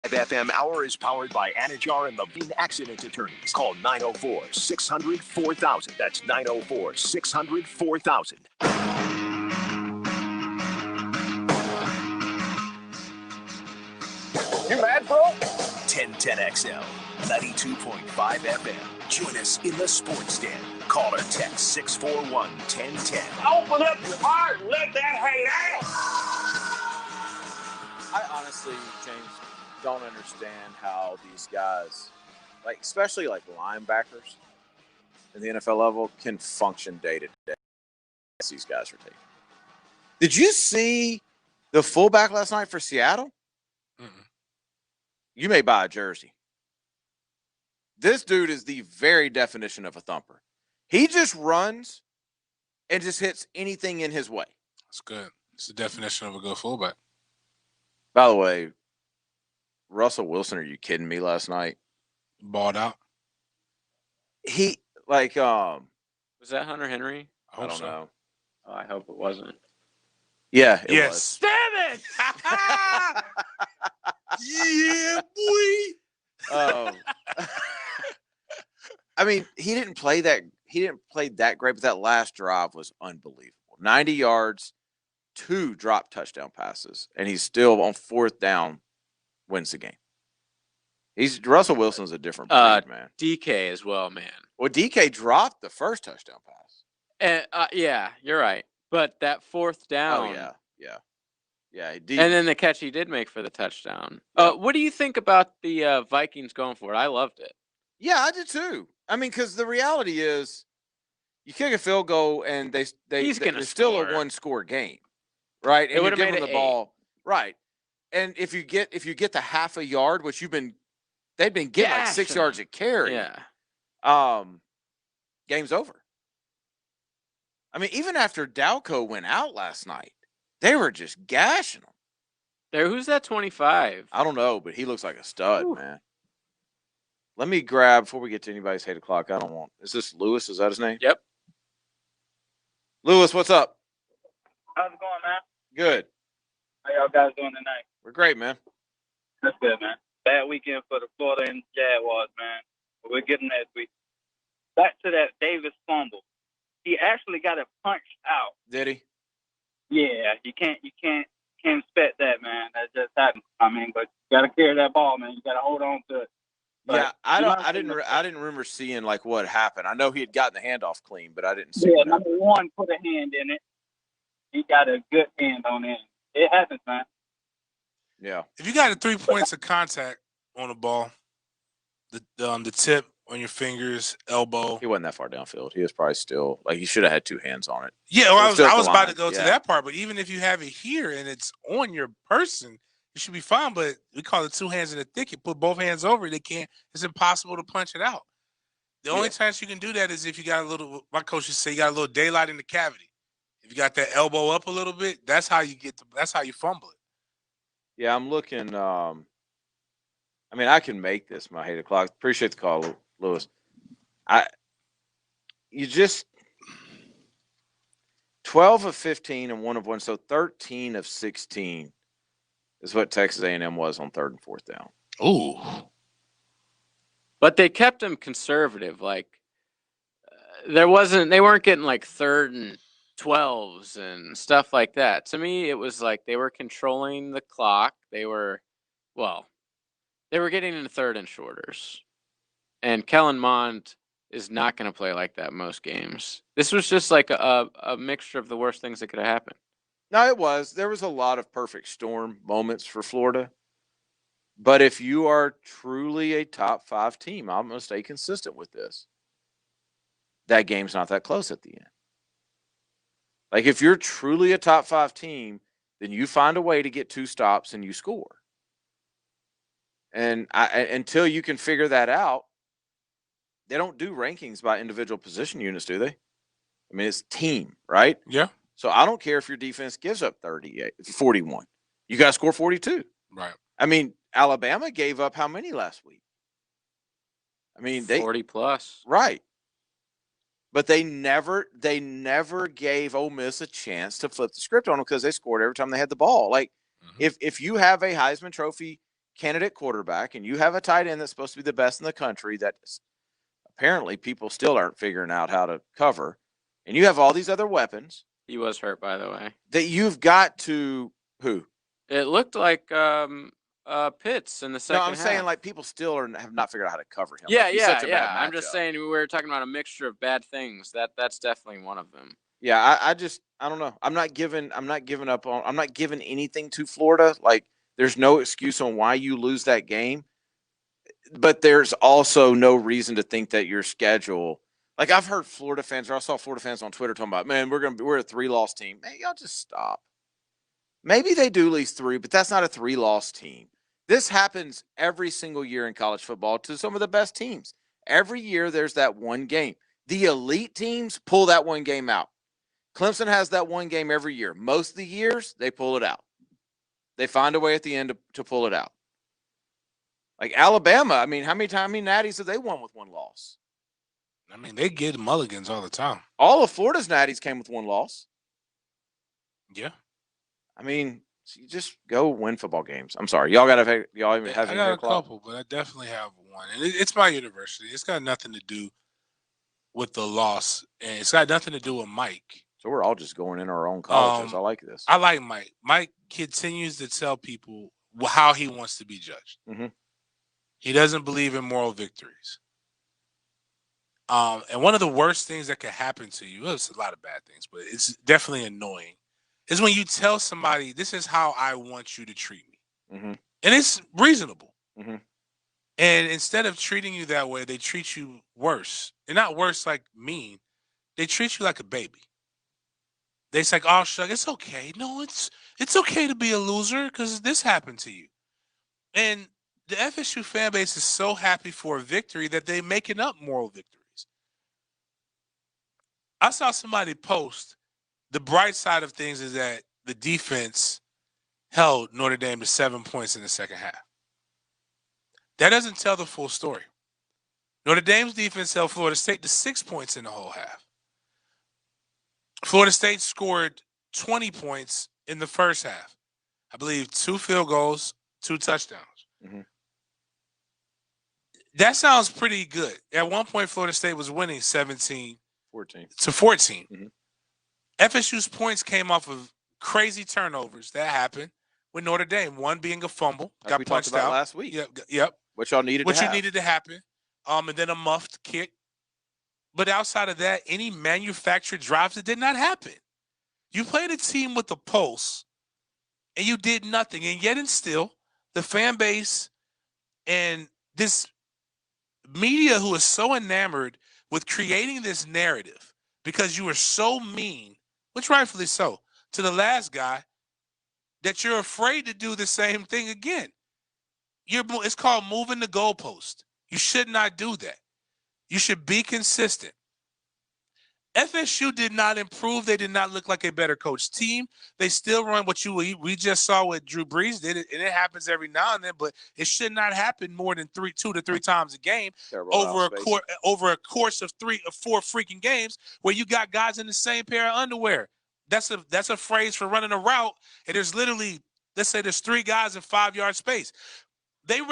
FM Hour is powered by Anajar and Levine Accident Attorneys. Call 904-600-4000. That's 904-600-4000. You mad, bro? 1010XL, 92.5 FM. Join us in the sports den. Call or text 641-1010. Open up your heart and let that hate out. I honestly, James, don't understand how these guys, like especially like linebackers in the NFL level, can function day to day. These guys are taking. Did you see the fullback last night for Seattle? You may buy a jersey. This dude is the very definition of a thumper. He just runs and just hits anything in his way. That's good. It's the definition of a good fullback. By the way, Russell Wilson, are you kidding me? Last night, balled out. He was that Hunter Henry? I don't know. Oh, I hope it wasn't. Yeah, it was. Damn it! Yeah, boy. I mean, he didn't play that great, but that last drive was unbelievable. 90 yards, 2 drop touchdown passes, and he's still on 4th down, wins the game. Russell Wilson's a different breed, man. DK as well, man. Well, DK dropped the first touchdown pass. And yeah, you're right. But that 4th down. Oh yeah. And then the catch he did make for the touchdown. Yeah. What do you think about the Vikings going for it? I loved it. Yeah, I did too. I mean, because the reality is, you kick a field goal and they're still a 1-score game, right? And it would have made the ball, right? And if you get the half a yard, which they've been getting like 6 yards a carry. Yeah. Game's over. I mean, even after Dalco went out last night, they were just gashing him. Who's that 25? I don't know, but he looks like a stud, man. Let me grab, before we get to anybody's 8 o'clock, is this Lewis? Is that his name? Yep. Lewis, what's up? How's it going, man? Good. How y'all guys doing tonight? We're great, man. That's good, man. Bad weekend for the Florida and Jaguars, man. But we're getting that week. Back to that Davis fumble. He actually got it punched out. Did he? Yeah, you can't expect that, man. That just happened. I mean, but you gotta carry that ball, man. You gotta hold on to it. But yeah, I didn't remember seeing like what happened. I know he had gotten the handoff clean, but I didn't see. Yeah, number one put a hand in it. He got a good hand on it. It happens, man. Yeah. If you got 3 points of contact on the ball, the tip on your fingers, elbow. He wasn't that far downfield. He was probably still he should have had 2 hands on it. Yeah, well, I was about to go to that part, but even if you have it here and it's on your person, it should be fine. But we call it 2 hands in a thicket. Put both hands over it. It's impossible to punch it out. The only chance you can do that is if you got my coach used to say, you got a little daylight in the cavity. If you got that elbow up a little bit, that's how you fumble it. Yeah, I'm looking. I mean, I can make this my 8 o'clock. Appreciate the call, Lewis. You just 12 of 15 and 1 of 1, so 13 of 16 is what Texas A&M was on 3rd and 4th down. Ooh. But they kept him conservative. Like they weren't getting like 3rd and 12s and stuff like that. To me, it was like they were controlling the clock. They were getting into 3rd and shorters. And Kellen Mond is not going to play like that most games. This was just like a mixture of the worst things that could have happened. No, it was. There was a lot of perfect storm moments for Florida. But if you are truly a top 5 team, I'm going to stay consistent with this. That game's not that close at the end. Like, if you're truly a top 5 team, then you find a way to get 2 stops and you score. And until you can figure that out, they don't do rankings by individual position units, do they? I mean, it's team, right? Yeah. So I don't care if your defense gives up 41. You got to score 42. Right. I mean, Alabama gave up how many last week? I mean, 40 plus. Right. But they never gave Ole Miss a chance to flip the script on them because they scored every time they had the ball. Like, if you have a Heisman Trophy candidate quarterback and you have a tight end that's supposed to be the best in the country that apparently people still aren't figuring out how to cover, and you have all these other weapons. He was hurt, by the way. That you've got to who? It looked like Pitts in the second No, I'm half. saying like people still have not figured out how to cover him. Yeah, like, he's yeah, such a yeah. bad I'm just matchup. saying we were talking about a mixture of bad things. That's definitely one of them. Yeah, I don't know. I'm not giving anything to Florida. Like, there's no excuse on why you lose that game. But there's also no reason to think that your schedule. Like, I've heard Florida fans, or I saw Florida fans on Twitter talking about, man, we're a 3-loss team. Man, y'all just stop. Maybe they do lose 3, but that's not a 3-loss team. This happens every single year in college football to some of the best teams. Every year there's that one game. The elite teams pull that one game out. Clemson has that one game every year. Most of the years, they pull it out. They find a way at the end to pull it out. Like Alabama, I mean, how many natties have they won with one loss? I mean, they get mulligans all the time. All of Florida's natties came with one loss. Yeah. I mean, so you just go win football games. I'm sorry. Y'all even have I got a couple, but I definitely have one. And it's my university. It's got nothing to do with the loss, and it's got nothing to do with Mike. So we're all just going in our own colleges. I like this. I like Mike. Mike continues to tell people how he wants to be judged. Mm-hmm. He doesn't believe in moral victories. And one of the worst things that could happen to you, well, it's a lot of bad things, but it's definitely annoying, is when you tell somebody, this is how I want you to treat me. Mm-hmm. And it's reasonable. Mm-hmm. And instead of treating you that way, they treat you worse. And not worse like mean. They treat you like a baby. They say, oh, shuck, it's okay. No, it's okay to be a loser because this happened to you. And the FSU fan base is so happy for a victory that they're making up moral victories. I saw somebody post, the bright side of things is that the defense held Notre Dame to 7 points in the second half. That doesn't tell the full story. Notre Dame's defense held Florida State to 6 points in the whole half. Florida State scored 20 points in the first half. I believe 2 field goals, 2 touchdowns. Mm-hmm. That sounds pretty good. At one point, Florida State was winning 17-14. Mm-hmm. FSU's points came off of crazy turnovers that happened with Notre Dame. One being a fumble, like got we punched talked about out last week. Yep. Which y'all needed. Which you needed to happen. And then a muffed kick. But outside of that, any manufactured drives, it did not happen. You played a team with a pulse, and you did nothing. And yet and still, the fan base and this media who is so enamored with creating this narrative because you were so mean, which rightfully so, to the last guy, that you're afraid to do the same thing again. It's called moving the goalpost. You should not do that. You should be consistent. FSU did not improve. They did not look like a better coached team. They still run what we just saw what Drew Brees did, and it happens every now and then, but it should not happen more than 2 to 3 times a game over a course of 3 or 4 freaking games where you got guys in the same pair of underwear. That's a phrase for running a route, and there's literally, let's say there's 3 guys in 5-yard space. There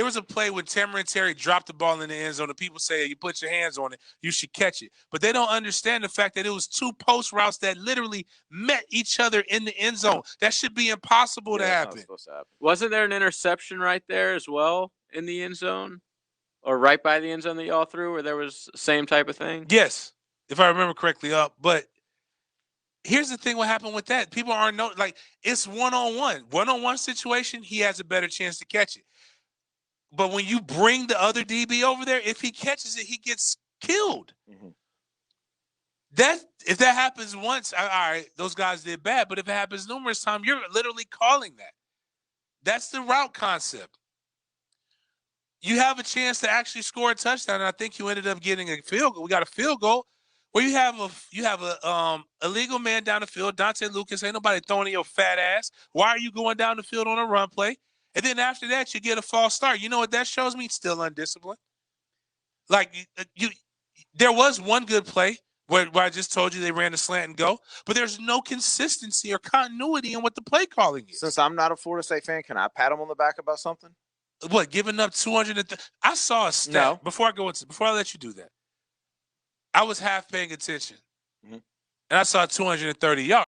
was a play when Tamarind Terry dropped the ball in the end zone, and people say, you put your hands on it, you should catch it. But they don't understand the fact that it was 2 post routes that literally met each other in the end zone. That should be impossible to happen. Wasn't there an interception right there as well in the end zone? Or right by the end zone that y'all threw where there was the same type of thing? Yes, if I remember correctly. But here's the thing, what happened with that. People aren't it's one-on-one. One-on-one situation, he has a better chance to catch it. But when you bring the other DB over there, if he catches it, he gets killed. Mm-hmm. If that happens once, all right, those guys did bad. But if it happens numerous times, you're literally calling that. That's the route concept. You have a chance to actually score a touchdown, and I think you ended up getting a field goal. We got a field goal where you have a illegal man down the field, Dante Lucas. Ain't nobody throwing in your fat ass. Why are you going down the field on a run play? And then after that, you get a false start. You know what that shows me? Still undisciplined. There was one good play where I just told you they ran the slant and go, but there's no consistency or continuity in what the play calling is. Since I'm not a Florida State fan, can I pat them on the back about something? What, giving up 200? I saw a stat. No. Before I let you do that, I was half paying attention, and I saw 230 yards.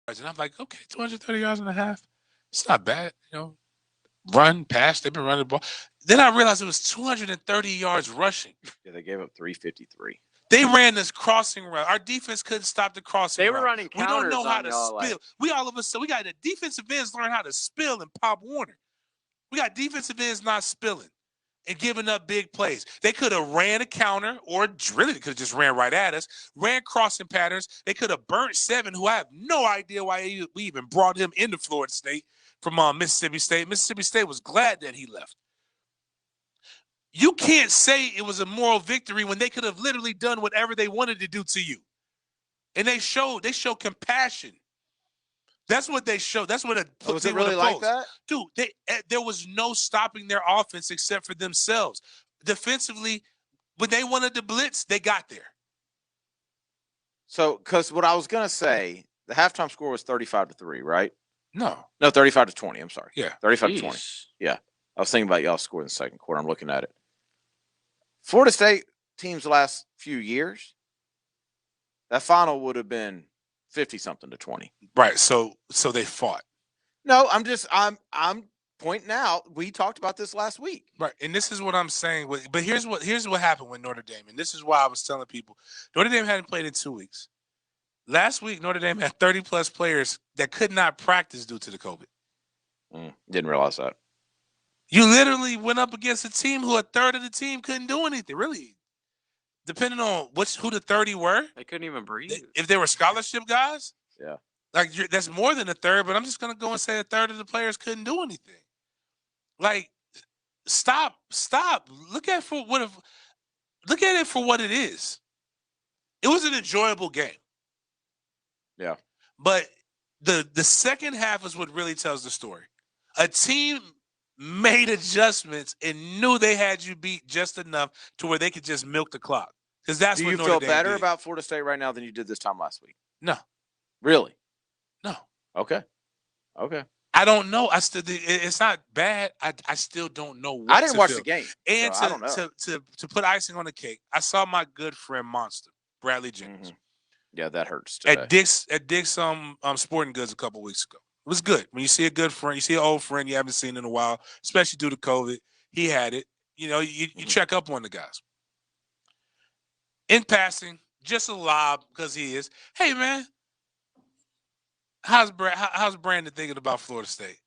And I'm like, okay, 230 yards and a half. It's not bad, Run, pass. They've been running the ball. Then I realized it was 230 yards rushing. Yeah, they gave up 353. They ran this crossing route. Our defense couldn't stop the crossing route. They were running counters. We don't know how to y'all, spill. We all of a sudden, we got the defensive ends learn how to spill and Pop Warner. We got defensive ends not spilling and giving up big plays. They could have ran a counter or really could have just ran right at us, ran crossing patterns. They could have burnt Seven, who I have no idea why we even brought him into Florida State from Mississippi State. Mississippi State was glad that he left. You can't say it was a moral victory when they could have literally done whatever they wanted to do to you. And they show compassion. That's what they show. That's what was it really like that? Dude, there was no stopping their offense except for themselves. Defensively, when they wanted to blitz, they got there. So, because what I was going to say, the halftime score was 35-3, right? No, 35-20. I'm sorry. Yeah. 35-20. Yeah. I was thinking about y'all scoring in the second quarter. I'm looking at it. Florida State teams the last few years, that final would have been 50-something to 20. Right. So they fought. No, I'm pointing out. We talked about this last week. Right. And this is what I'm saying. But here's what happened with Notre Dame. And this is why I was telling people Notre Dame hadn't played in 2 weeks. Last week, Notre Dame had 30-plus players that could not practice due to the COVID. Didn't realize that. You literally went up against a team who a third of the team couldn't do anything, really. Depending on who the 30 were. They couldn't even breathe. If they were scholarship guys. Yeah. Like, that's more than a third, but I'm just going to go and say a third of the players couldn't do anything. Like, stop. Look at it for what it is. It was an enjoyable game. Yeah. But the second half is what really tells the story. A team made adjustments and knew they had you beat just enough to where they could just milk the clock. Because that's what Notre Dame did. Do you feel better about Florida State right now than you did this time last week? No. Really? No. Okay. I don't know. It's not bad. I still don't know what I didn't watch feel. the game. And so I don't know. to put icing on the cake, I saw my good friend Monster, Bradley Jenkins. Yeah, that hurts today. At Dick's Sporting Goods a couple weeks ago. It was good. When you see a good friend, you see an old friend you haven't seen in a while, especially due to COVID. He had it. You check up on the guys. In passing, just a lob because he is. Hey, man, how's Brandon thinking about Florida State?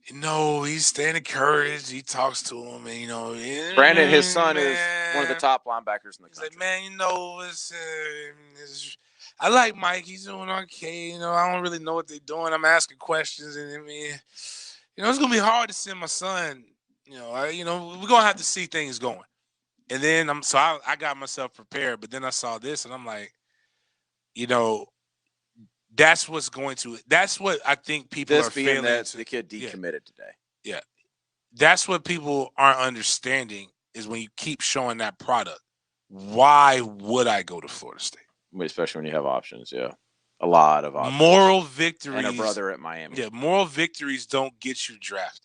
He's staying encouraged. He talks to him, and Brandon, his son, is one of the top linebackers in the country. He's like, man, I like Mike. He's doing okay. I don't really know what they're doing. I'm asking questions, and it's gonna be hard to send my son. We're gonna have to see things going. And then I got myself prepared, but then I saw this, and I'm like, that's what I think people are failing. That the kid decommitted today. Yeah, that's what people aren't understanding is when you keep showing that product. Why would I go to Florida State? Especially when you have options, yeah. A lot of options. Moral victories. And a brother at Miami. Yeah, moral victories don't get you drafted.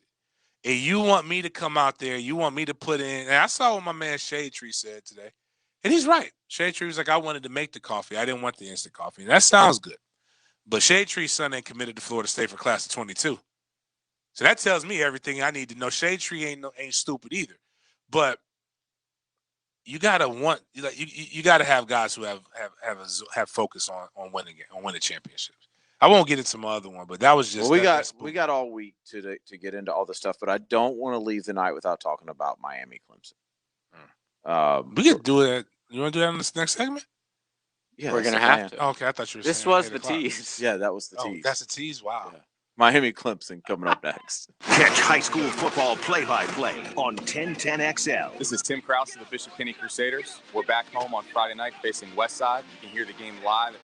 And you want me to come out there, you want me to put in, and I saw what my man Shade Tree said today. And he's right. Shade Tree was like, I wanted to make the coffee. I didn't want the instant coffee. And that sounds good. But Shade Tree's son ain't committed to Florida State for class of 22. So that tells me everything I need to know. Shade Tree ain't stupid either. But you gotta you gotta have guys who have focus on winning championships. I won't get into my other one, but that was just we got all week to get into all this stuff, but I don't want to leave the night without talking about Miami Clemson. We could do it. You want to do that in this next segment? Yeah, we're gonna have to. Oh, okay, I thought you were. This saying was the tease. Yeah, that was the tease. That's a tease. Wow. Yeah. Miami Clemson coming up next. Catch high school football play-by-play on 1010XL. This is Tim Krause of the Bishop Kenny Crusaders. We're back home on Friday night facing Westside. You can hear the game live at